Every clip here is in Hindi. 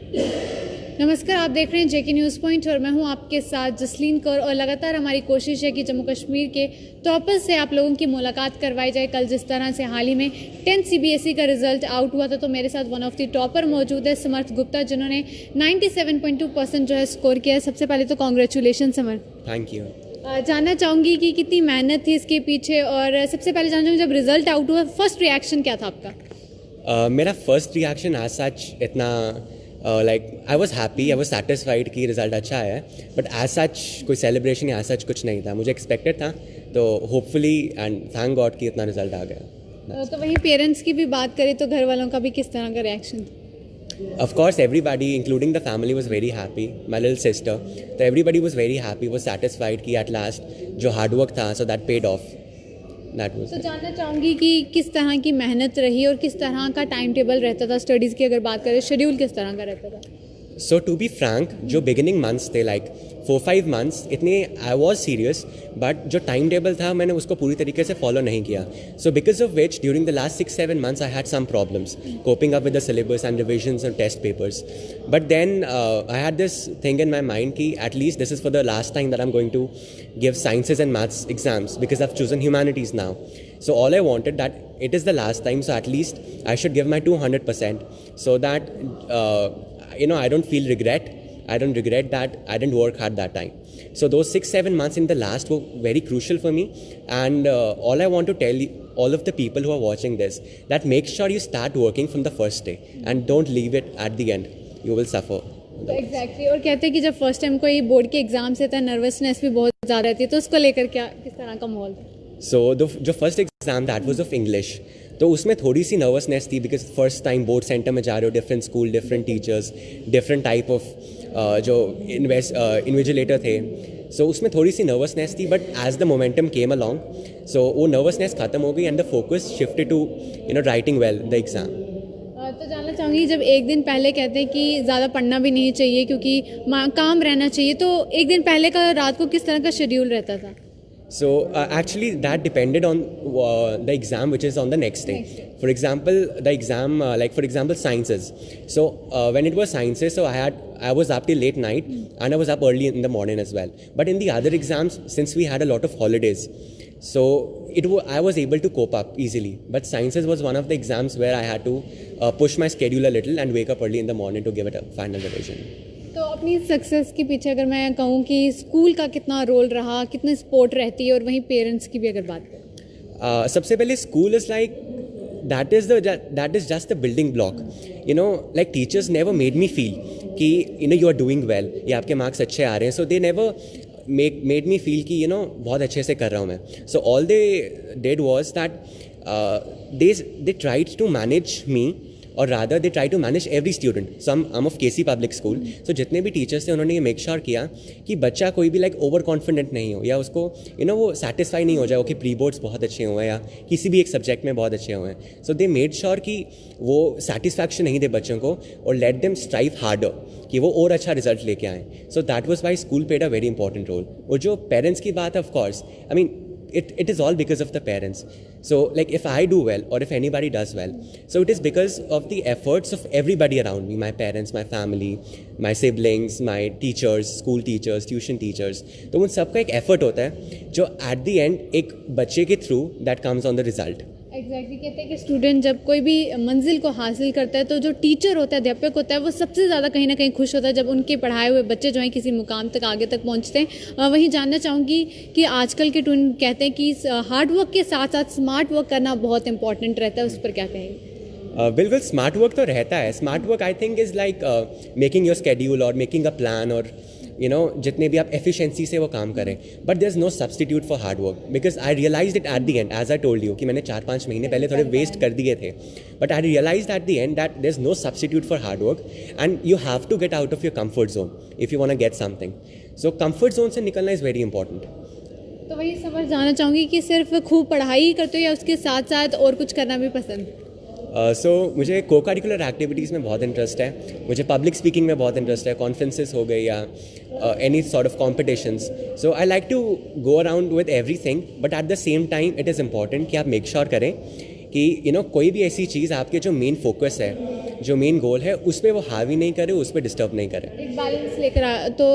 नमस्कार, आप देख रहे हैं जेके न्यूज़ पॉइंट और मैं हूं आपके साथ जसलीन कौर। और लगातार हमारी कोशिश है कि जम्मू कश्मीर के टॉपर्स से आप लोगों की मुलाकात करवाई जाए। कल जिस तरह से हाल ही में 10th CBSE का रिजल्ट आउट हुआ था, तो मेरे साथ वन ऑफ द टॉपर मौजूद है समर्थ गुप्ता, जिन्होंने 97.2% जो है स्कोर किया है। सबसे पहले तो कॉन्ग्रेचुलेशन समर्थ। Thank you. जानना चाहूँगी कि कितनी मेहनत थी इसके पीछे, और सबसे पहले जानना चाहूँगी जब रिजल्ट आउट हुआ फर्स्ट रिएक्शन क्या था आपका? मेरा फर्स्ट रिएक्शन एज सच इतना like I was happy, I was satisfied कि रिज़ल्ट अच्छा आया है, बट एज सच कोई सेलिब्रेशन या एज सच कुछ नहीं था। मुझे एक्सपेक्टेड था, तो होपफुली एंड थैंक गॉड कि इतना रिजल्ट आ गया। तो वहीं पेरेंट्स की भी बात करें तो घर वालों का भी किस तरह का reaction? Of course, everybody, including the family, was very happy. My little sister, so everybody was very happy, was satisfied कि at last जो hard work था, so that paid off. That was. तो जानना चाहूँगी कि किस तरह की मेहनत रही और किस तरह का टाइम टेबल रहता था स्टडीज़ की, अगर बात करें शेड्यूल किस तरह का रहता था? So to be frank, जो beginning months थे like 4-5 months इतने I was serious, but जो time table था मैंने उसको पूरी तरीके से follow नहीं किया. So because of which during the last 6-7 months I had some problems coping up with the syllabus and revisions and test papers. But then I had this thing in my mind कि at least this is for the last time that I'm going to give sciences and maths exams because I've chosen humanities now. So all I wanted that it is the last time, so at least I should give my 200% so that I don't feel regret. I don't regret that I didn't work hard that time. So those 6-7 months in the last were very crucial for me, and all I want to tell all of the people who are watching this, that make sure you start working from the first day and don't leave it at the end. You will suffer. Exactly. और कहते हैं कि जब फर्स्ट टाइम कोई बोर्ड के एग्जाम से था नर्वसनेस भी बहुत ज़्यादा रहती है, तो उसको लेकर किस तरह का माहौल था? So जो first exam that was of English, तो उसमें थोड़ी सी नर्वसनेस थी because first time board centre में जा रहे हो, different school, different teachers, different type of जो इन्विजिलेटर थे, सो उसमें थोड़ी सी नर्वसनेस थी. But as the momentum came along, so वो नर्वसनेस खत्म हो गई and the focus shifted to writing well the exam. तो जानना चाहूँगी, जब एक दिन पहले कहते हैं कि ज़्यादा पढ़ना भी नहीं चाहिए क्योंकि काम रहना चाहिए, तो एक दिन पहले का रात को किस तरह का शेड्यूल रहता था? So actually that depended on the exam which is on the next day. For example, the exam like for example sciences. So when it was sciences, so I was up till late night and I was up early in the morning as well. But in the other exams, since we had a lot of holidays, so I was able to cope up easily. But sciences was one of the exams where I had to push my schedule a little and wake up early in the morning to give it a final revision. तो अपनी सक्सेस के पीछे अगर मैं कहूँ कि स्कूल का कितना रोल रहा, कितनी सपोर्ट रहती है, और वहीं पेरेंट्स की भी अगर बात करें? सबसे पहले school is like that is just the building block. Like teachers never made me feel कि you are doing well या आपके मार्क्स अच्छे आ रहे हैं. So they never made me feel कि बहुत अच्छे से कर रहा हूँ मैं. So all they did was that they tried to manage me, और rather they try to manage every student. So I'm of KC public school. So जितने भी टीचर्स थे उन्होंने ये मेक श्योर किया कि बच्चा कोई भी लाइक ओवर कॉन्फिडेंट नहीं हो, या उसको वो सेटिस्फाई नहीं हो जाए कि प्री बोर्ड्स बहुत अच्छे हुए हैं या किसी भी एक सब्जेक्ट में बहुत अच्छे हुए हैं. सो दे मेड श्योर कि वो सेटिस्फैक्शन नहीं दे बच्चों को, और लेट देम स्ट्राइव हार्डर कि वो और अच्छा रिजल्ट लेके आएँ. So that was why school played a very important role. और जो पेरेंट्स की बात है, of course I mean it is all because of the parents. So like if I do well or if anybody does well, so it is because of the efforts of everybody around me, my parents, my family, my siblings, my teachers, school teachers, tuition teachers. तो उन सबका एक effort होता है जो at the end एक बच्चे के through that comes on the result. Exactly. कहते हैं कि स्टूडेंट जब कोई भी मंजिल को हासिल करता है, तो जो टीचर होता है, अध्यापक होता है, वो सबसे ज़्यादा कहीं ना कहीं खुश होता है जब उनके पढ़ाए हुए बच्चे जो हैं किसी मुकाम तक आगे तक पहुंचते हैं. वहीं जानना चाहूँगी कि आजकल के स्टूडेंट कहते हैं कि हार्ड वर्क के साथ साथ स्मार्ट वर्क करना बहुत इंपॉर्टेंट रहता है, उस पर क्या कहेंगे? बिल्कुल स्मार्ट वर्क तो रहता है. Smart work I think is like making your schedule और मेकिंग अ प्लान, और जितने भी आप एफिशिएंसी से वो काम करें. But there is no substitute for hard work, because I realised it at the end, as I told you कि मैंने 4-5 महीने पहले थोड़े वेस्ट कर दिए थे. But I realised at the end that there is no substitute for hard work, and you have to get out of your comfort zone if you want to get something. So comfort zone से निकलना इज़ वेरी इंपॉर्टेंट. तो वही समझ जानना चाहूँगी कि सिर्फ खूब पढ़ाई करते हो या उसके साथ साथ और कुछ करना भी पसंद? सो मुझे को करिकुलर एक्टिविटीज़ में बहुत इंटरेस्ट है. मुझे पब्लिक स्पीकिंग में बहुत इंटरेस्ट है, कॉन्फ्रेंसेस हो गई या any sort of competitions. So I like to go around with everything, but at the same time it is important कि आप मेक श्योर करें कि कोई भी ऐसी चीज़ आपके जो मेन फोकस है, जो मेन गोल है, उस पर वो हावी नहीं करे, उस पर डिस्टर्ब नहीं करे। एक बैलेंस लेकर तो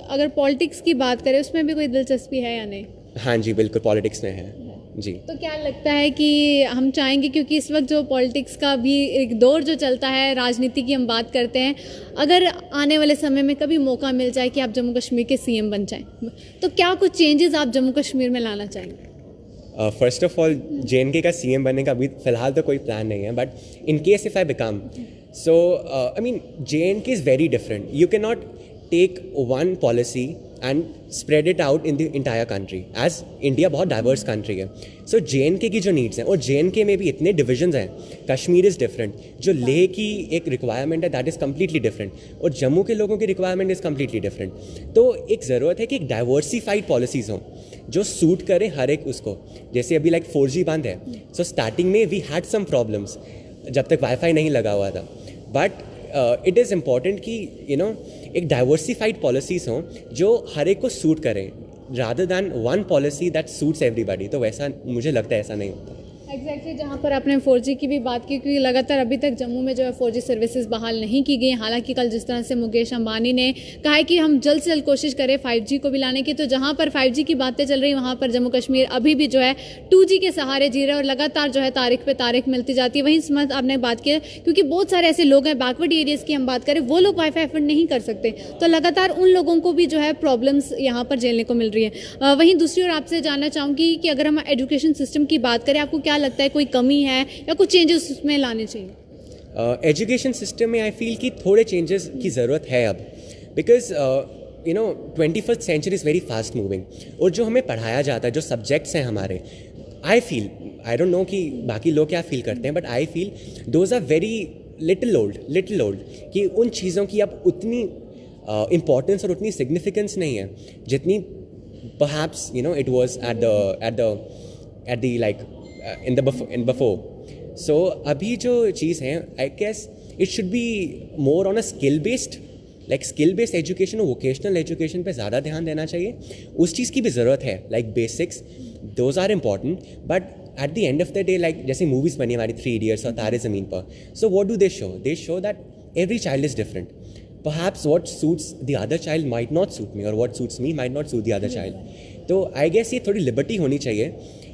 अगर पॉलिटिक्स की बात करें उसमें भी कोई दिलचस्पी है या नहीं? हाँ जी, बिल्कुल पॉलिटिक्स में है जी। तो क्या लगता है कि हम चाहेंगे, क्योंकि इस वक्त जो पॉलिटिक्स का भी एक दौर जो चलता है, राजनीति की हम बात करते हैं, अगर आने वाले समय में कभी मौका मिल जाए कि आप जम्मू कश्मीर के सीएम बन जाएं, तो क्या कुछ चेंजेस आप जम्मू कश्मीर में लाना चाहेंगे? फर्स्ट ऑफ ऑल JNK का CM बनने का अभी फ़िलहाल तो कोई प्लान नहीं है, but in case if I become, so I mean JNK is very different. You can not take one policy and spread it out in the entire country, as India बहुत डाइवर्स कंट्री है. सो JNK की जो नीड्स हैं, और JNK में भी इतने डिविजन्स हैं, कश्मीर इज़ डिफरेंट, जो लेह की एक रिक्वायरमेंट है दैट इज़ कम्प्लीटली डिफरेंट, और जम्मू के लोगों की रिक्वायरमेंट इज़ कम्प्लीटली डिफरेंट. तो एक ज़रूरत है कि एक डाइवर्सिफाइड पॉलिसीज़ हों जो सूट करे हर एक उसको. जैसे अभी लाइक 4G बंद है, सो स्टार्टिंग में वी हैड सम प्रॉब्लम्स जब तक वाईफाई नहीं लगा हुआ था, बट इट इज़ इम्पॉर्टेंट कि एक डाइवर्सिफाइड पॉलिसीज़ हों जो हर एक को सूट करें, rather than one policy that suits everybody. तो वैसा मुझे लगता है ऐसा नहीं होता. एग्जैक्टली जहाँ पर आपने 4G की भी बात की, क्योंकि लगातार अभी तक जम्मू में जो है 4G सर्विसेज बहाल नहीं की गई. हालांकि कल जिस तरह से मुकेश अंबानी ने कहा है कि हम जल्द से जल्द कोशिश करें 5G को भी लाने की, तो जहाँ पर 5G की बातें चल रही वहाँ पर जम्मू कश्मीर अभी भी जो है 2G के सहारे जी रहा है, और लगातार जो है तारीख पे तारीख मिलती जाती है. वहीं समझ आपने बात की, क्योंकि बहुत सारे ऐसे लोग हैं बैकवर्ड एरियाज़ की हम बात करें, वो लोग वाईफाई अफोर्ड नहीं कर सकते, तो लगातार उन लोगों को भी जो है प्रॉब्लम्स यहाँ पर झेलने को मिल रही है. वहीं दूसरी ओर आपसे जानना चाहूँगी कि अगर हम एजुकेशन सिस्टम की बात करें, आपको क्या लगता है कोई कमी है या कुछ चेंजेस उसमें लाने चाहिए? एजुकेशन सिस्टम में आई फील कि थोड़े चेंजेस की ज़रूरत है अब, because 21st century is very fast moving, और जो हमें पढ़ाया जाता है, जो सब्जेक्ट्स हैं हमारे, I feel, I don't know कि बाकी लोग क्या फील करते हैं, but I feel those are very little old, कि उन चीज़ों की अब उतनी इम्पोर्टेंस और उतनी सिग्निफिकेंस नहीं है जितनी perhaps it was at the like in before. So अभी जो चीज़ है, I guess it should be more on a skill based education और वोकेशनल एजुकेशन पे ज़्यादा ध्यान देना चाहिए. उस चीज़ की भी ज़रूरत है, like basics, those are important, but at the end of the day, like जैसे मूवीज़ बनी हमारी 3 Idiots और Taare Zameen Par, so what do they show that every child is different. Perhaps what suits the other child might not suit me, or what suits me might not suit the other child. तो आई गेस ये थोड़ी लिबर्टी होनी चाहिए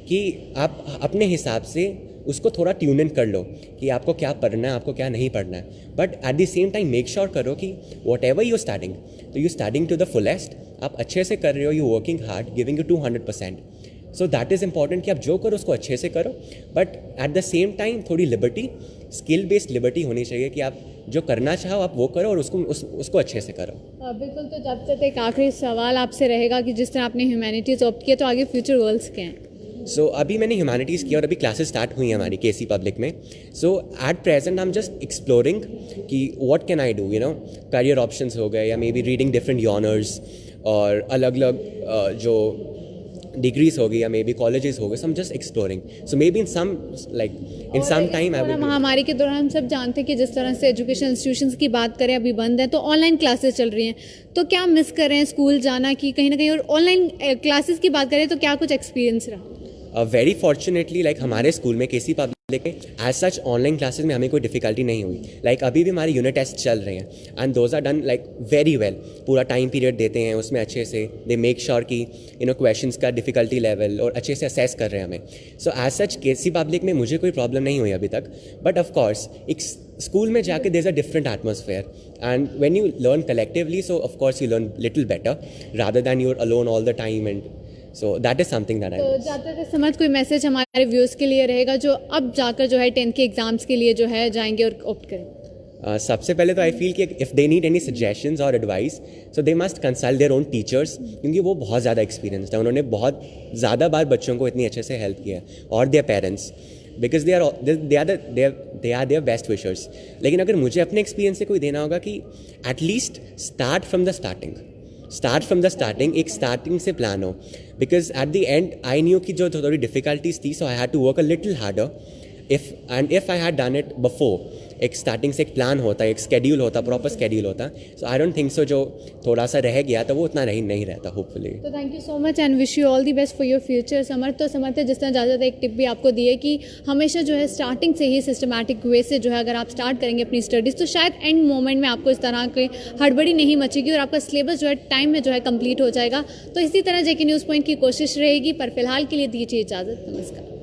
कि आप अपने हिसाब से उसको थोड़ा ट्यून इन कर लो कि आपको क्या पढ़ना है, आपको क्या नहीं पढ़ना है, but at the same time make sure करो कि वॉट एवर यू स्टार्टिंग, तो you starting to the fullest, आप अच्छे से कर रहे हो, you working hard, giving you 200%. So that is important कि आप जो करो उसको अच्छे से करो, but at the same time थोड़ी लिबर्टी, स्किल बेस्ड लिबर्टी होनी चाहिए कि आप जो करना चाहो आप वो करो, और उसको अच्छे से करो. बिल्कुल. तो जब तक एक आखिरी सवाल आपसे रहेगा कि जिस तरह आपने ह्यूमैनिटीज़ ऑप्ट किया, तो आगे फ्यूचर गोल्स क्या हैं? सो अभी मैंने ह्यूमैनिटीज़ किया और अभी क्लासेस स्टार्ट हुई हैं हमारी KC पब्लिक में. So at present I am just exploring कि what can I do, career options हो गए, या maybe reading different genres, और अलग अलग जो डिग्रीज हो गई, या मे बी कॉलेजेस हो गए. So I am just exploring. So maybe in some time I will. महामारी के दौरान हम सब जानते हैं कि जिस तरह से एजुकेशन इंस्टीट्यूशंस की बात करें अभी बंद है, तो ऑनलाइन क्लासेस चल रही हैं, तो क्या मिस कर रहे हैं स्कूल जाना कि कहीं ना कहीं, और ऑनलाइन क्लासेस की बात करें तो क्या कुछ एक्सपीरियंस रहा? वेरी फॉर्चुनेटली लाइक हमारे स्कूल में KC पब्लिक में एज सच ऑनलाइन क्लासेस में हमें कोई डिफिकल्टी नहीं हुई. लाइक अभी भी हमारे यूनिट टेस्ट चल रहे हैं, and those are done like very well. पूरा टाइम पीरियड देते हैं उसमें अच्छे से, दे मेक श्योर कि क्वेश्चंस का डिफिकल्टी लेवल और अच्छे से असेस कर रहे हैं हमें. So as such KC public में मुझे कोई प्रॉब्लम नहीं हुई अभी तक, बट ऑफकोर्स एक स्कूल में जाके there is a different atmosphere, and when you learn collectively, so of course you learn little better rather than you are alone all the time. And so that is something that I तो जाते समय कोई मैसेज हमारे व्यूअर्स के लिए रहेगा जो अब जाकर जो है 10th के एग्जाम्स के लिए जो है जाएंगे और ऑप्ट करेंगे? सबसे पहले तो आई फील कि if they need any suggestions और advice, so they must consult their own teachers, क्योंकि वो बहुत ज़्यादा एक्सपीरियंस्ड है, उन्होंने बहुत ज़्यादा बार बच्चों को इतनी अच्छे से हेल्प किया है, और their parents, because they are their best wishers. लेकिन अगर मुझे अपने एक्सपीरियंस से कोई देना होगा कि at least start from the starting, एक स्टार्टिंग से प्लान हो, because at the end I knew कि जो थोड़ी डिफिकल्टीज थी, so I had to work a little harder, if I had done it before, एक स्टार्टिंग से एक प्लान होता, एक स्केड्यूल होता, प्रॉपर स्केड्यूल होता, सो आई डोंट थिंक सो जो थोड़ा सा रह गया तो वो उतना नहीं रहता होपफुली। तो thank you so much and wish you all the best for your future. Samarth, तो समर्थ जिस तरह ज़्यादा एक टिप भी आपको दी है कि हमेशा जो है स्टार्टिंग से ही सिस्टमैटिक वे से जो है अगर आप स्टार्ट करेंगे अपनी स्टडीज़ तो शायद एंड मोमेंट में आपको इस तरह की हड़बड़ी नहीं मचेगी और आपका सिलेबस जो है टाइम में जो है कंप्लीट हो जाएगा। तो इसी तरह जेके न्यूज़ पॉइंट की कोशिश रहेगी, पर फिलहाल के लिए दीजिए इजाज़त। नमस्कार।